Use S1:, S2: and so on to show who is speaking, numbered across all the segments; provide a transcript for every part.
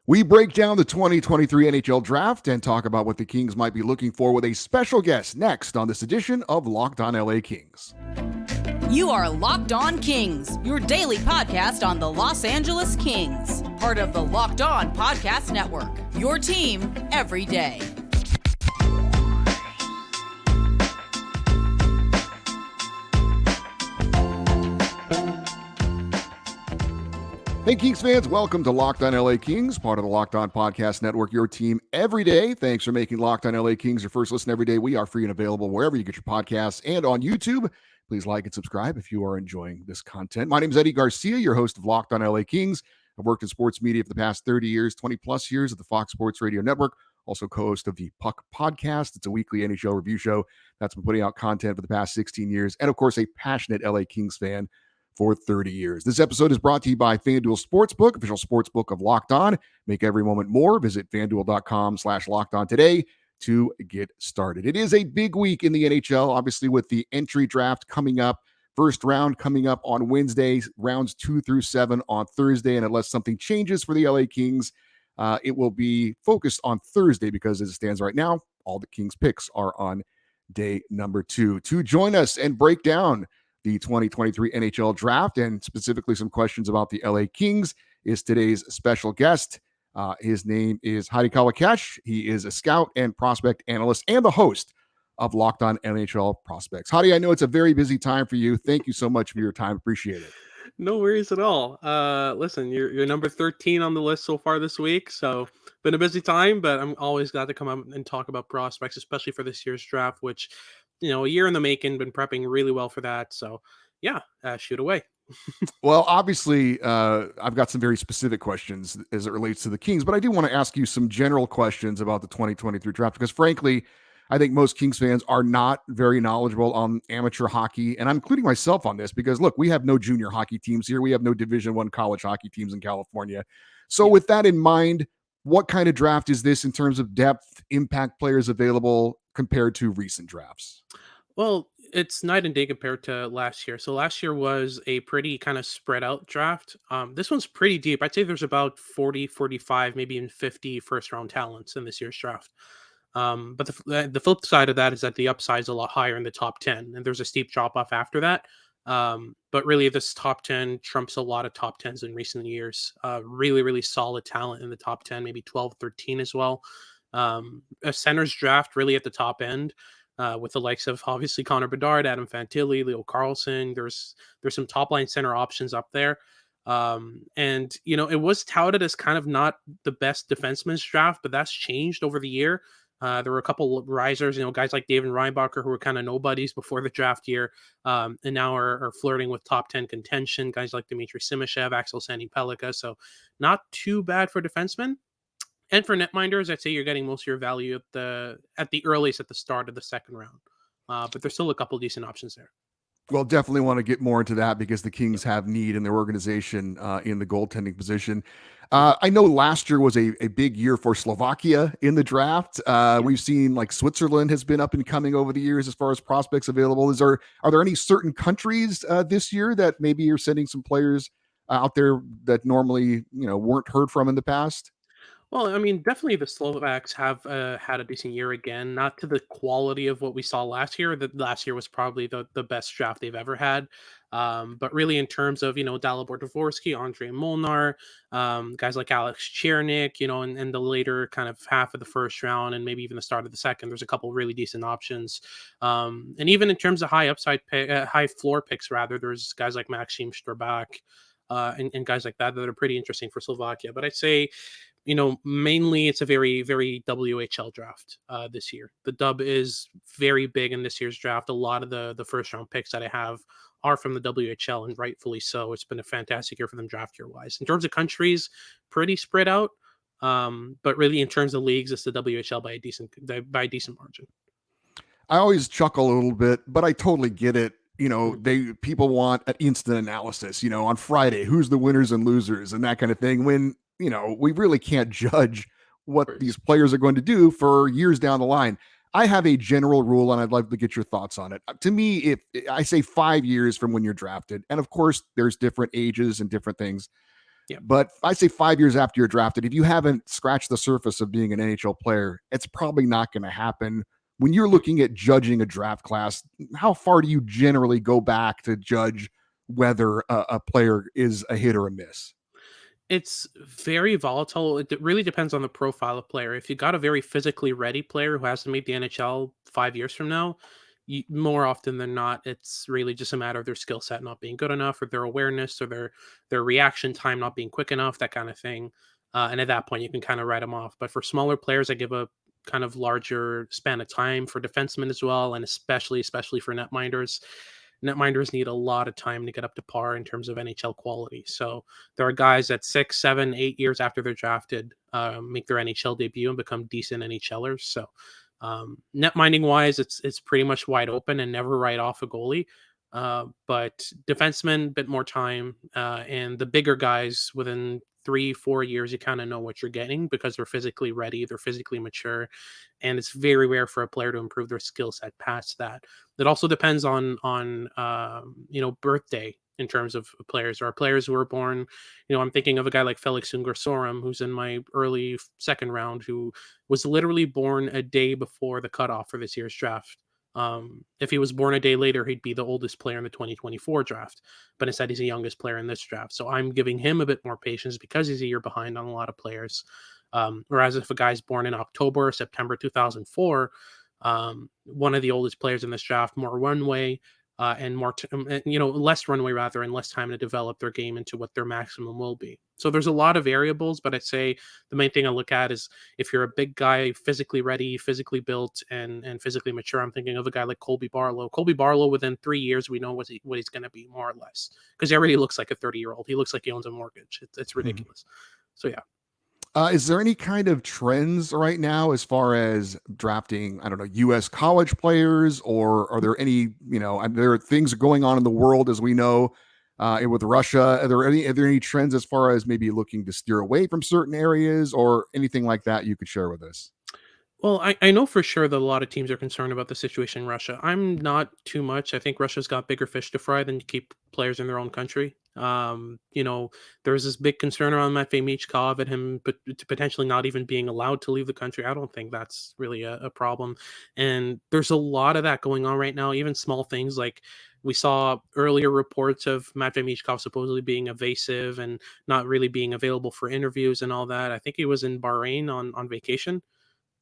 S1: We break down the 2023 NHL Draft and talk about what the Kings might be looking for with a special guest next on this edition of Locked On LA Kings.
S2: You are Locked On Kings, your daily podcast on the Los Angeles Kings, part of the Locked On Podcast Network, your team every day.
S1: Hey, Kings fans, welcome to Locked On LA Kings, part of the Locked On Podcast Network, your team every day. Thanks for making Locked On LA Kings your first listen every day. We are free and available wherever you get your podcasts and on YouTube. Please like and subscribe if you are enjoying this content. My name is Eddie Garcia, your host of Locked On LA Kings. I've worked in sports media for the past 30 years, 20 plus years at the Fox Sports Radio Network, also co-host of the Puck Podcast. It's a weekly NHL review show that's been putting out content for the past 16 years, and of course, a passionate LA Kings fan for 30 years. This episode is brought to you by FanDuel Sportsbook, official sportsbook of Locked On. Make every moment more. Visit FanDuel.com/LockedOn today to get started. It is a big week in the NHL, obviously with the entry draft coming up. First round coming up on Wednesday, rounds 2 through 7 on Thursday. And unless something changes for the LA Kings, it will be focused on Thursday because as it stands right now, all the Kings picks are on day number 2. To join us and break down the 2023 NHL Draft and specifically some questions about the LA Kings is today's special guest. His name is Hadi Kalakeche. He is a scout and prospect analyst and the host of Locked On NHL Prospects. Hadi, I know it's a very busy time for you. Thank you so much for your time. Appreciate it.
S3: No worries at all. Listen, you're number 13 on the list so far this week, so been a busy time, but I'm always glad to come up and talk about prospects, especially for this year's draft, which, you know, a year in the making, been prepping really well for that. So yeah, shoot away.
S1: Well, obviously, I've got some very specific questions as it relates to the Kings, but I do want to ask you some general questions about the 2023 draft because frankly, I think most Kings fans are not very knowledgeable on amateur hockey, and I'm including myself on this because, look, we have no junior hockey teams here. We have no Division I college hockey teams in California. So with that in mind, what kind of draft is this in terms of depth, impact players available compared to recent drafts?
S3: Well, it's night and day compared to last year. So last year was a pretty kind of spread out draft. This one's pretty deep. I'd say there's about 40, 45, maybe even 50 first round talents in this year's draft. But the flip side of that is that the upside is a lot higher in the top 10, and there's a steep drop off after that. But really, this top 10 trumps a lot of top 10s in recent years. Really, really solid talent in the top 10, maybe 12, 13 as well. A center's draft really at the top end. With the likes of obviously Connor Bedard, Adam Fantilli, Leo Carlson. There's some top line center options up there. And, you know, it was touted as kind of not the best defenseman's draft, but that's changed over the year. There were a couple of risers, you know, guys like David Reinbacher who were kind of nobodies before the draft year, and now are flirting with top 10 contention. Guys like Dmitry Simashev, Axel Sandy-Pellikka. So not too bad for defensemen. And for netminders, I'd say you're getting most of your value at the earliest at the start of the second round. But there's still a couple decent options there.
S1: Well, definitely want to get more into that because the Kings have need in their organization in the goaltending position. I know last year was a big year for Slovakia in the draft. We've seen like Switzerland has been up and coming over the years as far as prospects available. Are there any certain countries this year that maybe you're sending some players out there that normally, you know, weren't heard from in the past?
S3: Well, I mean, definitely the Slovaks have had a decent year again, not to the quality of what we saw last year. That last year was probably the best draft they've ever had. But really in terms of, you know, Dalibor Dvorsky, Andrei Molnar, guys like Alex Chernik, you know, and the later kind of half of the first round and maybe even the start of the second, there's a couple really decent options. And even in terms of high upside, high floor picks, rather, there's guys like Maxim Strabak and guys like that are pretty interesting for Slovakia. But I'd say, you know, mainly it's a very, very WHL draft this year. The dub is very big in this year's draft. A lot of the first round picks that I have are from the WHL, and rightfully so. It's been a fantastic year for them draft year wise. In terms of countries, pretty spread out. But really in terms of leagues, it's the WHL by a decent margin.
S1: I always chuckle a little bit, but I totally get it. You know, people want an instant analysis, you know, on Friday, who's the winners and losers and that kind of thing. When, you know, we really can't judge what these players are going to do for years down the line. I have a general rule, and I'd love to get your thoughts on it. To me, if I say 5 years from when you're drafted, and of course there's different ages and different things,
S3: Yeah.
S1: But I say 5 years after you're drafted, if you haven't scratched the surface of being an NHL player, it's probably not going to happen. When you're looking at judging a draft class, how far do you generally go back to judge whether a player is a hit or a miss?
S3: It's very volatile. It really depends on the profile of player. If you got a very physically ready player who has to meet the NHL 5 years from now, more often than not, it's really just a matter of their skill set not being good enough, or their awareness, or their reaction time not being quick enough, that kind of thing. And at that point, you can kind of write them off. But for smaller players, I give a kind of larger span of time for defensemen as well, and especially for netminders. Netminders need a lot of time to get up to par in terms of NHL quality. So there are guys that 6, 7, 8 years after they're drafted make their NHL debut and become decent NHLers. So net minding wise, it's pretty much wide open and never write off a goalie. But defensemen, bit more time, and the bigger guys within 3, 4 years, you kind of know what you're getting because they're physically ready, they're physically mature, and it's very rare for a player to improve their skill set past that. It also depends on birthday in terms of players. There are players who are born, I'm thinking of a guy like Felix Ungersorum, who's in my early second round, who was literally born a day before the cutoff for this year's draft. If he was born a day later, he'd be the oldest player in the 2024 draft, but instead he's the youngest player in this draft. So I'm giving him a bit more patience because he's a year behind on a lot of players. Whereas if a guy's born in October, September 2004, one of the oldest players in this draft, more runway, and less runway rather, and less time to develop their game into what their maximum will be. So there's a lot of variables, but I'd say the main thing I look at is if you're a big guy, physically ready, physically built, and physically mature. I'm thinking of a guy like Colby Barlow. Colby Barlow, within 3 years, we know what he's going to be, more or less, because he already looks like a 30-year-old. He looks like he owns a mortgage. It's ridiculous. So yeah.
S1: Is there any kind of trends right now as far as drafting, I don't know, U.S. college players, or are there any, there are things going on in the world, as we know, with Russia? Are there any trends as far as maybe looking to steer away from certain areas or anything like that you could share with us?
S3: Well, I know for sure that a lot of teams are concerned about the situation in Russia. I'm not too much. I think Russia's got bigger fish to fry than to keep players in their own country. There's this big concern around Matvei Michkov and him potentially not even being allowed to leave the country. I don't think that's really a problem. And there's a lot of that going on right now, even small things like we saw earlier reports of Matvei Michkov supposedly being evasive and not really being available for interviews and all that. I think he was in Bahrain on vacation,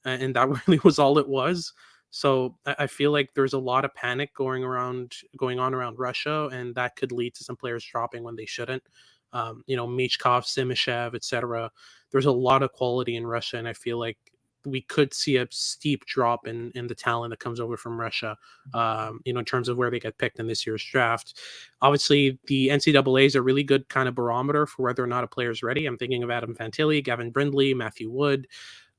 S3: and that really was all it was. So I feel like there's a lot of panic going on around Russia, and that could lead to some players dropping when they shouldn't. Michkov, Simishev, etc. There's a lot of quality in Russia, and I feel like we could see a steep drop in the talent that comes over from Russia, in terms of where they get picked in this year's draft. Obviously, the NCAA is a really good kind of barometer for whether or not a player is ready. I'm thinking of Adam Fantilli, Gavin Brindley, Matthew Wood,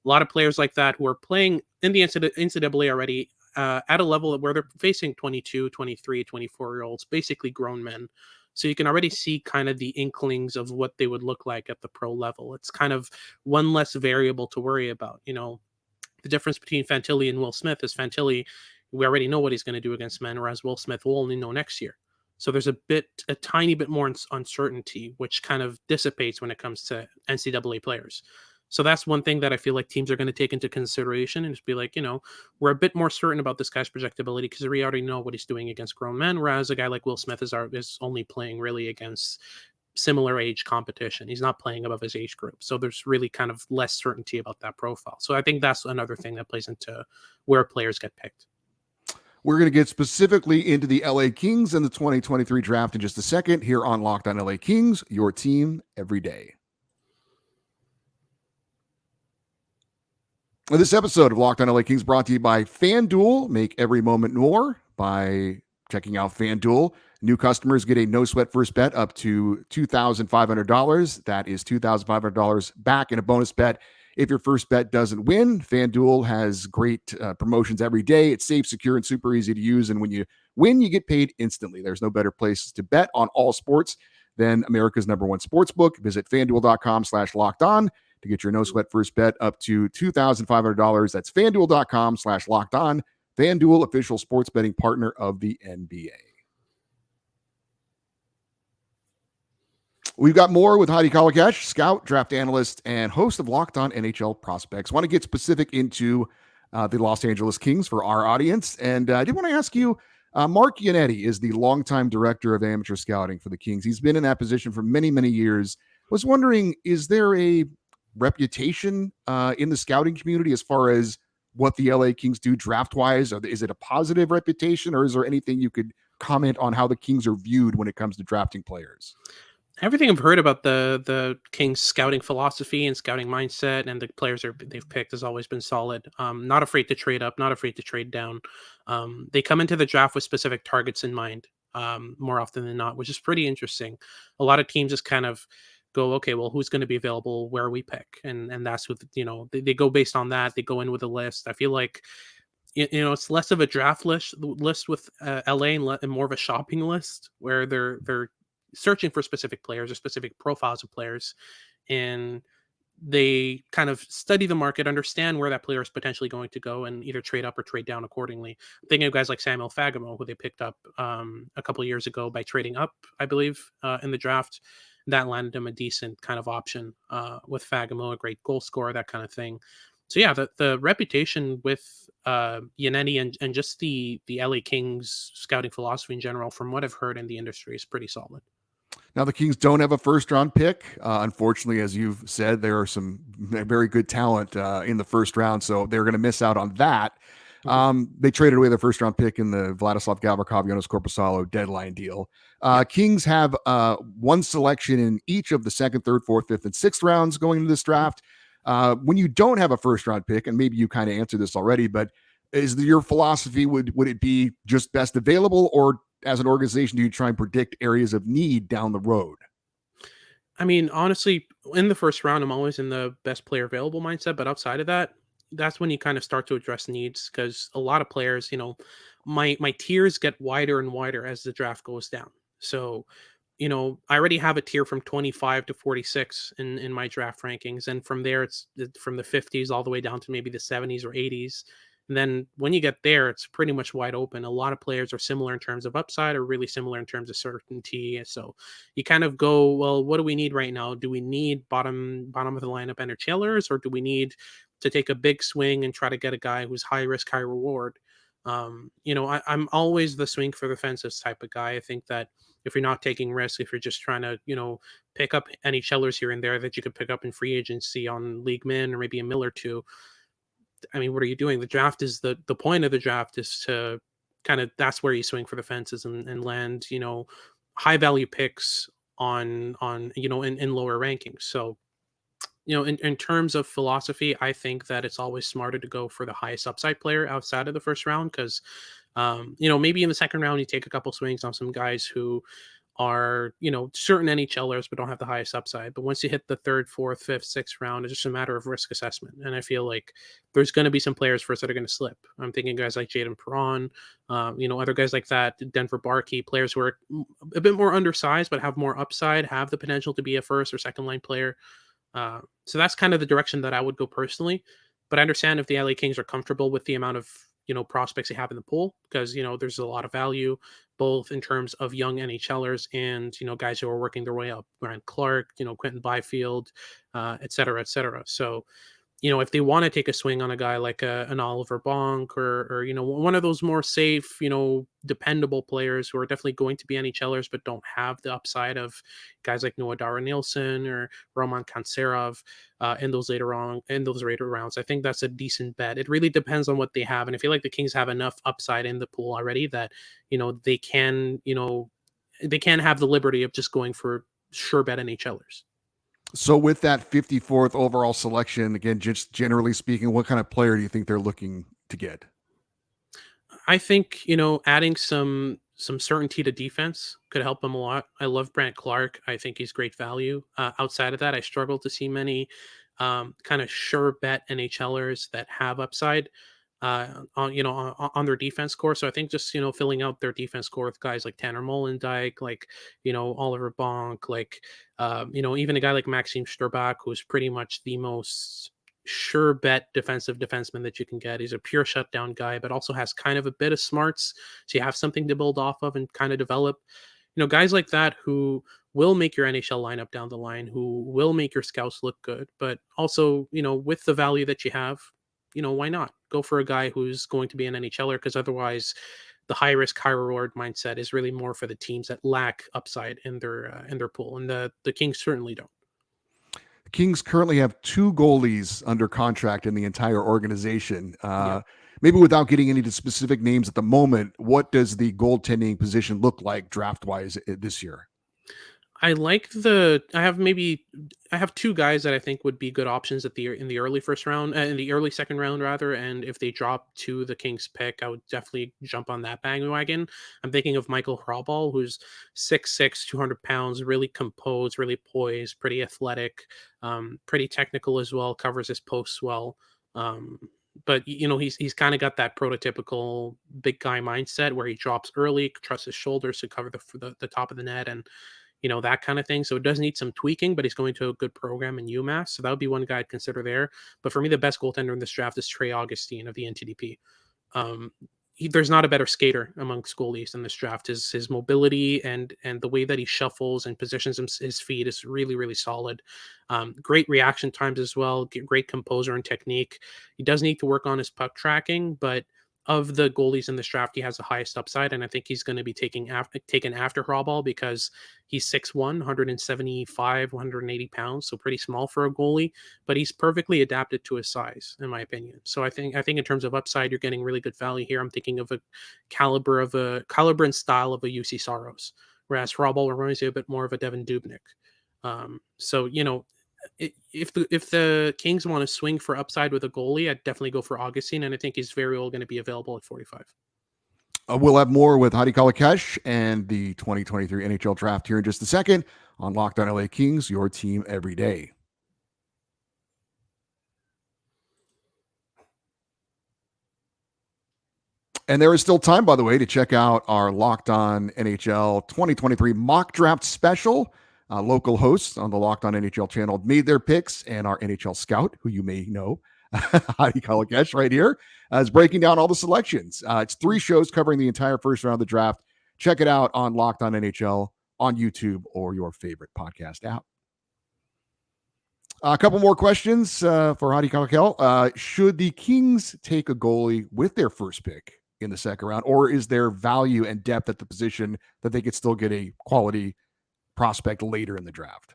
S3: a lot of players like that who are playing in the NCAA already at a level where they're facing 22, 23, 24-year-olds, basically grown men. So you can already see kind of the inklings of what they would look like at the pro level. It's kind of one less variable to worry about. The difference between Fantilli and Will Smith is Fantilli, we already know what he's going to do against men, whereas Will Smith will only know next year. So there's a tiny bit more uncertainty, which kind of dissipates when it comes to NCAA players. So that's one thing that I feel like teams are going to take into consideration and just be like, we're a bit more certain about this guy's projectability because we already know what he's doing against grown men, whereas a guy like Will Smith is only playing really against similar age competition. He's not playing above his age group. So there's really kind of less certainty about that profile. So I think that's another thing that plays into where players get picked.
S1: We're going to get specifically into the LA Kings and the 2023 draft in just a second here on Locked On LA Kings, your team every day. This episode of Locked On LA Kings brought to you by FanDuel. Make every moment more by checking out FanDuel. New customers get a no-sweat first bet up to $2,500. That is $2,500 back in a bonus bet if your first bet doesn't win. FanDuel has great promotions every day. It's safe, secure, and super easy to use. And when you win, you get paid instantly. There's no better place to bet on all sports than America's #1 sportsbook. Visit FanDuel.com/lockedon to get your no-sweat first bet up to $2,500. That's FanDuel.com/lockedon. FanDuel, official sports betting partner of the NBA. We've got more with Hadi Kalakeche, scout, draft analyst, and host of Locked On NHL Prospects. Want to get specific into the Los Angeles Kings for our audience. And I did want to ask you, Mark Yannetti is the longtime director of amateur scouting for the Kings. He's been in that position for many, many years. Was wondering, is there a reputation in the scouting community as far as what the LA Kings do draft-wise? Is it a positive reputation, or is there anything you could comment on how the Kings are viewed when it comes to drafting players?
S3: Everything I've heard about the Kings scouting philosophy and scouting mindset and the players they've picked has always been solid. Not afraid to trade up, not afraid to trade down. They come into the draft with specific targets in mind, more often than not, which is pretty interesting. A lot of teams just kind of go, okay, well, who's going to be available where we pick, and that's what they go based on that. They go in with a list. I feel like it's less of a draft list with LA and more of a shopping list where they're searching for specific players or specific profiles of players, and they kind of study the market, understand where that player is potentially going to go, and either trade up or trade down accordingly. I'm thinking of guys like Samuel Fagemo, who they picked up a couple of years ago by trading up, I believe, in the draft. That landed him a decent kind of option with Fagemo, a great goal scorer, that kind of thing. So yeah, the reputation with Yannetti and just the LA Kings scouting philosophy in general, from what I've heard in the industry, is pretty solid.
S1: Now, the Kings don't have a first-round pick. Unfortunately, as you've said, there are some very good talent in the first round, so they're going to miss out on that. They traded away their first-round pick in the Vladislav Gavrikov, Jonas Korpisalo deadline deal. Kings have one selection in each of the second, third, fourth, fifth, and sixth rounds going into this draft. When you don't have a first-round pick, and maybe you kind of answered this already, but is your philosophy, would it be just best available, or as an organization do you try and predict areas of need down the road?
S3: I mean, honestly, in the first round, I'm always in the best player available mindset. But outside of that, that's when you kind of start to address needs, because a lot of players, my tiers get wider and wider as the draft goes down. So, I already have a tier from 25 to 46 in my draft rankings. And from there, it's from the 50s all the way down to maybe the 70s or 80s. And then when you get there, it's pretty much wide open. A lot of players are similar in terms of upside or really similar in terms of certainty. So you kind of go, well, what do we need right now? Do we need bottom of the lineup NHLers, or do we need to take a big swing and try to get a guy who's high risk, high reward? I'm always the swing for the fences type of guy. I think that if you're not taking risks, if you're just trying to, pick up NHLers here and there that you could pick up in free agency on League Min or maybe a mill or two, I mean, what are you doing? The draft is the point of the draft is to kind of, that's where you swing for the fences and land, high value picks on in lower rankings. So, in terms of philosophy, I think that it's always smarter to go for the highest upside player outside of the first round, because maybe in the second round you take a couple swings on some guys who are, certain NHLers but don't have the highest upside. But once you hit the third, fourth, fifth, sixth round, it's just a matter of risk assessment. And I feel like there's going to be some players first that are going to slip. I'm thinking guys like Jaden Perron, other guys like that, Denver Barkey, players who are a bit more undersized but have more upside, have the potential to be a first or second line player. So that's kind of the direction that I would go personally. But I understand if the LA Kings are comfortable with the amount of prospects they have in the pool, because there's a lot of value both in terms of young NHLers and guys who are working their way up, Brant Clark, Quinton Byfield, et cetera, et cetera. So if they want to take a swing on a guy like an Oliver Bonk or one of those more safe, dependable players who are definitely going to be NHLers but don't have the upside of guys like Noah Dara Nielsen or Roman Kanserov in those later rounds, I think that's a decent bet. It really depends on what they have, and I feel like the Kings have enough upside in the pool already that they can have the liberty of just going for sure bet NHLers.
S1: So with that 54th overall selection, again, just generally speaking, what kind of player do you think they're looking to get?
S3: I think, adding some certainty to defense could help them a lot. I love Brant Clark. I think he's great value. Outside of that, I struggle to see many kind of sure bet NHLers that have upside on their defense core. So I think just filling out their defense core with guys like Tanner Molendijk, like Oliver Bonk, like even a guy like Maxime Sturbach, who's pretty much the most sure bet defensive defenseman that you can get. He's a pure shutdown guy, but also has kind of a bit of smarts, so you have something to build off of and kind of develop. Guys like that who will make your NHL lineup down the line, who will make your scouts look good, but also, with the value that you have, why not go for a guy who's going to be an NHLer? Because otherwise, the high risk, high reward mindset is really more for the teams that lack upside in their pool, and the Kings certainly don't.
S1: The Kings currently have 2 goalies under contract in the entire organization.
S3: Yeah.
S1: Maybe without getting into specific names at the moment, what does the goaltending position look like draft-wise this year?
S3: I have 2 guys that I think would be good options in the early first round, in the early second round rather, and if they drop to the Kings pick, I would definitely jump on that bandwagon. I'm thinking of Michael Hrabal, who's 6'6", 200 pounds, really composed, really poised, pretty athletic, pretty technical as well, covers his posts well. But he's kind of got that prototypical big guy mindset where he drops early, trusts his shoulders to cover the top of the net, and that kind of thing. So it does need some tweaking, but he's going to a good program in UMass. So that would be one guy I'd consider there. But for me, the best goaltender in this draft is Trey Augustine of the NTDP. Um, there's not a better skater amongst goalies in this draft. His mobility and the way that he shuffles and positions his feet is really, really solid. Great reaction times as well. Great composure and technique. He does need to work on his puck tracking, but of the goalies in this draft, he has the highest upside, and I think he's going to be taken after Hrabal because he's 6'1", 175, 180 pounds, so pretty small for a goalie, but he's perfectly adapted to his size, in my opinion. So I think in terms of upside, you're getting really good value here. I'm thinking of a caliber and style of a UC Saros, whereas Hrabal reminds you a bit more of a Devin Dubnyk. So if the Kings want to swing for upside with a goalie, I'd definitely go for Augustine, and I think he's very well going to be available at 45.
S1: We'll have more with Hadi Kalakeche and the 2023 NHL Draft here in just a second on Locked On LA Kings, your team every day. And there is still time, by the way, to check out our Locked On NHL 2023 mock draft special. Local hosts on the Locked On NHL channel made their picks, and our NHL scout, who you may know, Hadi Kalakeche right here, is breaking down all the selections. It's 3 shows covering the entire first round of the draft. Check it out on Locked On NHL on YouTube or your favorite podcast app. A couple more questions for Hadi Kalakeche. Should the Kings take a goalie with their first pick in the second round, or is there value and depth at the position that they could still get a quality prospect later in the draft?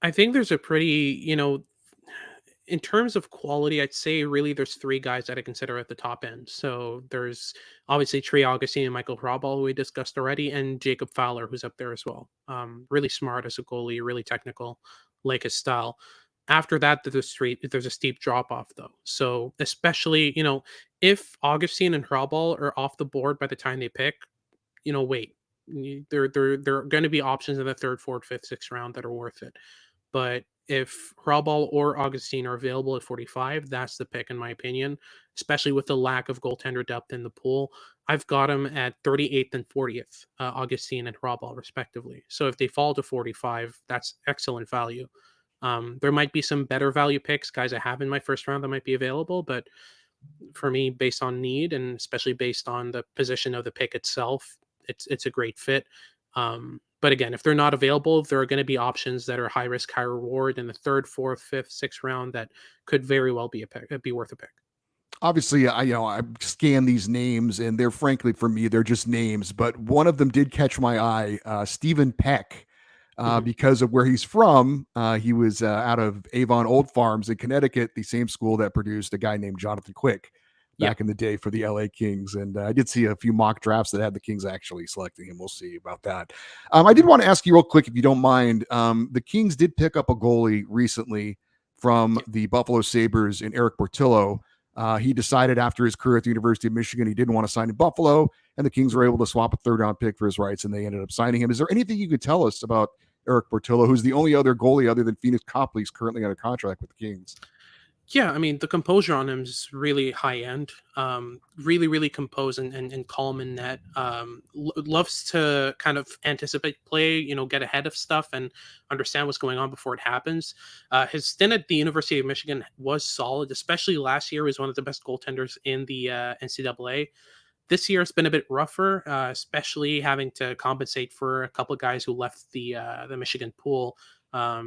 S3: I think there's a pretty, in terms of quality, I'd say really there's 3 guys that I consider at the top end. So there's obviously Trey Augustine and Michael Hrabal, who we discussed already, and Jacob Fowler, who's up there as well. Really smart as a goalie, really technical, like his style. After that, there's a steep drop off though. So especially, if Augustine and Hrabal are off the board by the time they pick, wait. There are going to be options in the 3rd, 4th, 5th, 6th round that are worth it. But if Hrabal or Augustine are available at 45, that's the pick in my opinion, especially with the lack of goaltender depth in the pool. I've got them at 38th and 40th, Augustine and Hrabal respectively. So if they fall to 45, that's excellent value. There might be some better value picks, guys I have in my first round that might be available, but for me, based on need and especially based on the position of the pick itself, it's a great fit. But again, if they're not available, there are going to be options that are high risk, high reward in the 3rd, 4th, 5th, 6th round that could very well be worth a pick.
S1: Obviously, I scan these names, and they're frankly for me, they're just names. But one of them did catch my eye, Stephen Peck, because of where he's from. He was out of Avon Old Farms in Connecticut, the same school that produced a guy named Jonathan Quick back in the day for the LA Kings. And I did see a few mock drafts that had the Kings actually selecting him. We'll see about that. I did want to ask you real quick, if you don't mind. The Kings did pick up a goalie recently from the Buffalo Sabres in Eric Portillo. He decided after his career at the University of Michigan, he didn't want to sign in Buffalo, and the Kings were able to swap a 3rd round pick for his rights, and they ended up signing him. Is there anything you could tell us about Eric Portillo, who's the only other goalie other than Phoenix Copley is currently under contract with the Kings?
S3: Yeah, I mean, the composure on him is really high end. Really, really composed and calm in net. Loves to kind of anticipate play, get ahead of stuff and understand what's going on before it happens. His stint at the University of Michigan was solid, especially last year. He was one of the best goaltenders in the NCAA. This year it's been a bit rougher, especially having to compensate for a couple of guys who left the Michigan pool.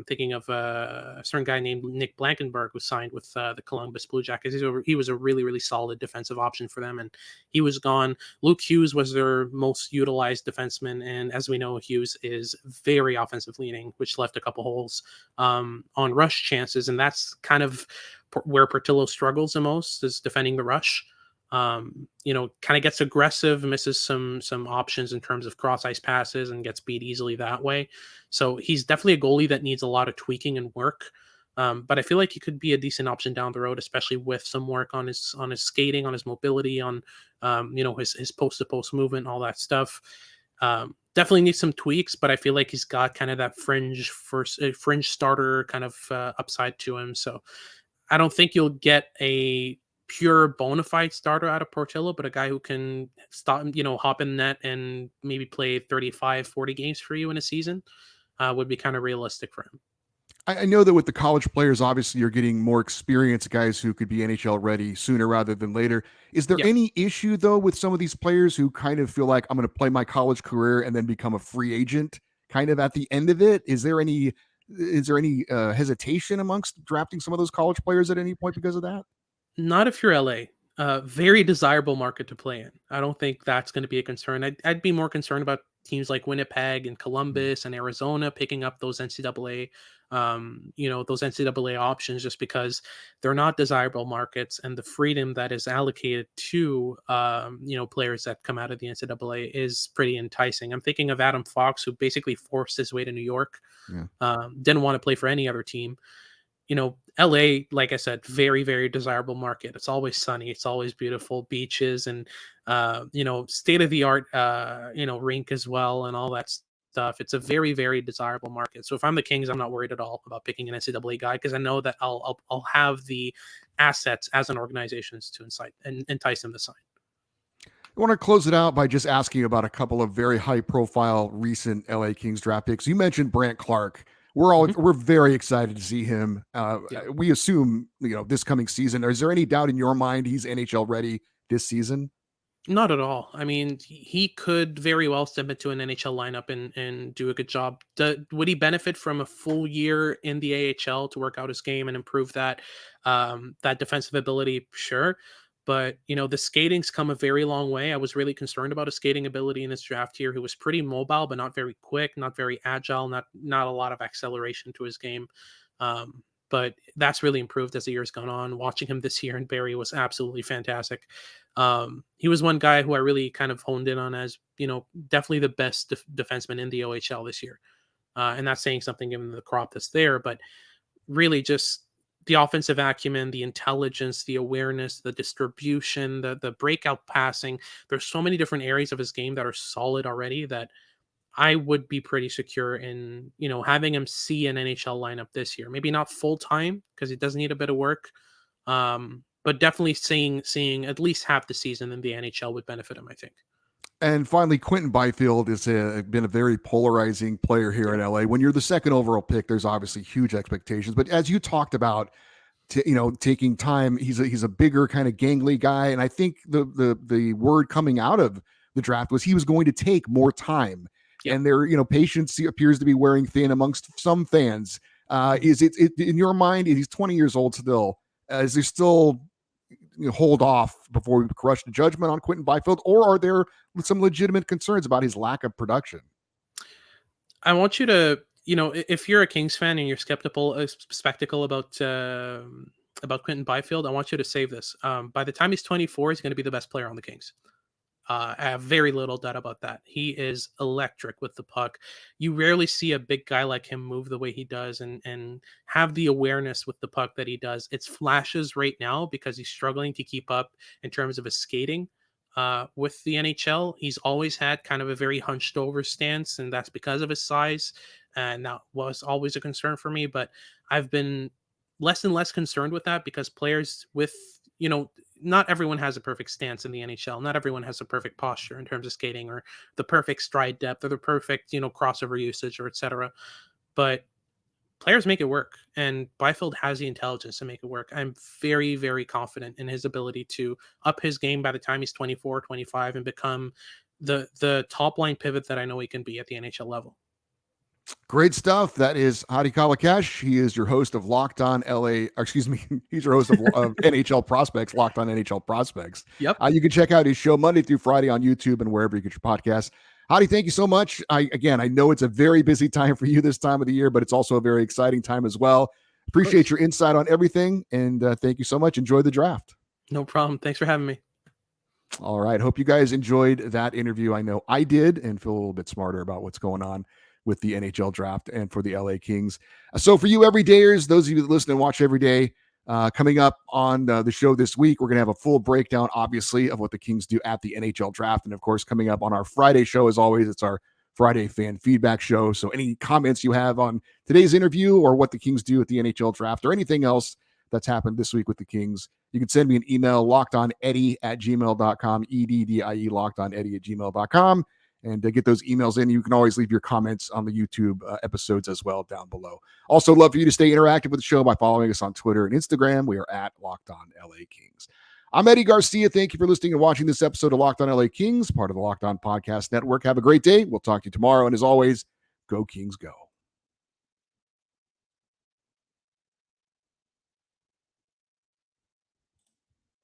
S3: Thinking of a certain guy named Nick Blankenberg who signed with the Columbus Blue Jackets. He was a really, really solid defensive option for them, and he was gone. Luke Hughes was their most utilized defenseman, and as we know, Hughes is very offensive leaning, which left a couple holes on rush chances, and that's kind of where Portillo struggles the most, is defending the rush. Kind of gets aggressive, misses some options in terms of cross ice passes, and gets beat easily that way. So he's definitely a goalie that needs a lot of tweaking and work. But I feel like he could be a decent option down the road, especially with some work on his skating, on his mobility, on his post to post movement, all that stuff. Definitely needs some tweaks, but I feel like he's got kind of that fringe starter kind of upside to him. So I don't think you'll get a pure bona fide starter out of Portillo, but a guy who can stop, hop in net and maybe play 35, 40 games for you in a season would be kind of realistic for him.
S1: I know that with the college players, obviously you're getting more experienced guys who could be NHL ready sooner rather than later. Is there
S3: Yeah.
S1: any issue though with some of these players who kind of feel like I'm going to play my college career and then become a free agent kind of at the end of it? Is there any hesitation amongst drafting some of those college players at any point because of that?
S3: Not if you're LA. Very desirable market to play in. I don't think that's going to be a concern. I'd be more concerned about teams like Winnipeg and Columbus and Arizona picking up those NCAA, those NCAA options, just because they're not desirable markets, and the freedom that is allocated to, players that come out of the NCAA is pretty enticing. I'm thinking of Adam Fox, who basically forced his way to New York.
S1: Yeah.
S3: Didn't want to play for any other team. LA, like I said, very, very desirable market. It's always sunny. It's always beautiful beaches and, state of the art, rink as well, and all that stuff. It's a very, very desirable market. So if I'm the Kings, I'm not worried at all about picking an NCAA guy, because I know that I'll have the assets as an organization to entice him to sign.
S1: I want to close it out by just asking about a couple of very high profile recent LA Kings draft picks. You mentioned Brant Clark. We're very excited to see him. We assume, this coming season. Is there any doubt in your mind he's NHL ready this season?
S3: Not at all. I mean, he could very well step into an NHL lineup and do a good job. Would he benefit from a full year in the AHL to work out his game and improve that defensive ability? Sure. But, the skating's come a very long way. I was really concerned about his skating ability in this draft here. He was pretty mobile, but not very quick, not very agile, not a lot of acceleration to his game. But that's really improved as the year's gone on. Watching him this year in Barrie was absolutely fantastic. He was one guy who I really kind of honed in on as, definitely the best defenseman in the OHL this year. And that's saying something given the crop that's there, but really just the offensive acumen, the intelligence, the awareness, the distribution, the breakout passing. There's so many different areas of his game that are solid already that I would be pretty secure in, having him see an NHL lineup this year. Maybe not full time, because he does need a bit of work. But definitely seeing at least half the season in the NHL would benefit him, I think.
S1: And finally, Quinton Byfield has been a very polarizing player here in LA. When you're the second overall pick, there's obviously huge expectations. But as you talked about, taking time, he's a bigger kind of gangly guy, and I think the word coming out of the draft was he was going to take more time.
S3: Yep.
S1: And their patience appears to be wearing thin amongst some fans. Is it in your mind? He's 20 years old still. Is there still hold off before we crush the judgment on Quinton Byfield, or are there some legitimate concerns about his lack of production?
S3: I want you to, if you're a Kings fan and you're skeptical about Quinton Byfield, I want you to save this. By the time he's 24, he's going to be the best player on the Kings. I have very little doubt about that. He is electric with the puck. You rarely see a big guy like him move the way he does and have the awareness with the puck that he does. It's flashes right now because he's struggling to keep up in terms of his skating with the NHL. He's always had kind of a very hunched over stance, and that's because of his size. And that was always a concern for me, but I've been less and less concerned with that because players with, not everyone has a perfect stance in the NHL. Not everyone has a perfect posture in terms of skating or the perfect stride depth or the perfect, crossover usage or etc. But players make it work, and Byfield has the intelligence to make it work. I'm very, very confident in his ability to up his game by the time he's 24, 25 and become the top line pivot that I know he can be at the NHL level.
S1: Great stuff. That is Hadi Kalakeche. He is your host of Locked On LA. Excuse me. He's your host of NHL Prospects, Locked On NHL Prospects.
S3: Yep.
S1: You can check out his show Monday through Friday on YouTube and wherever you get your podcasts. Hadi, thank you so much. I know it's a very busy time for you this time of the year, but it's also a very exciting time as well. Appreciate your insight on everything, and thank you so much. Enjoy the draft.
S3: No problem. Thanks for having me.
S1: All right. Hope you guys enjoyed that interview. I know I did, and feel a little bit smarter about what's going on with the NHL draft and for the LA Kings. So for you everydayers, those of you that listen and watch every day, coming up on the show this week, we're going to have a full breakdown, obviously, of what the Kings do at the NHL draft. And of course, coming up on our Friday show, as always, it's our Friday fan feedback show. So any comments you have on today's interview or what the Kings do at the NHL draft or anything else that's happened this week with the Kings, you can send me an email, lockedoneddie@gmail.com, EDDIE, lockedoneddie@gmail.com. And get those emails in. You can always leave your comments on the YouTube episodes as well down below. Also, love for you to stay interactive with the show by following us on Twitter and Instagram. We are at Locked On LA Kings. I'm Eddie Garcia. Thank you for listening and watching this episode of Locked On LA Kings, part of the Locked On Podcast Network. Have a great day. We'll talk to you tomorrow. And as always, go Kings, go.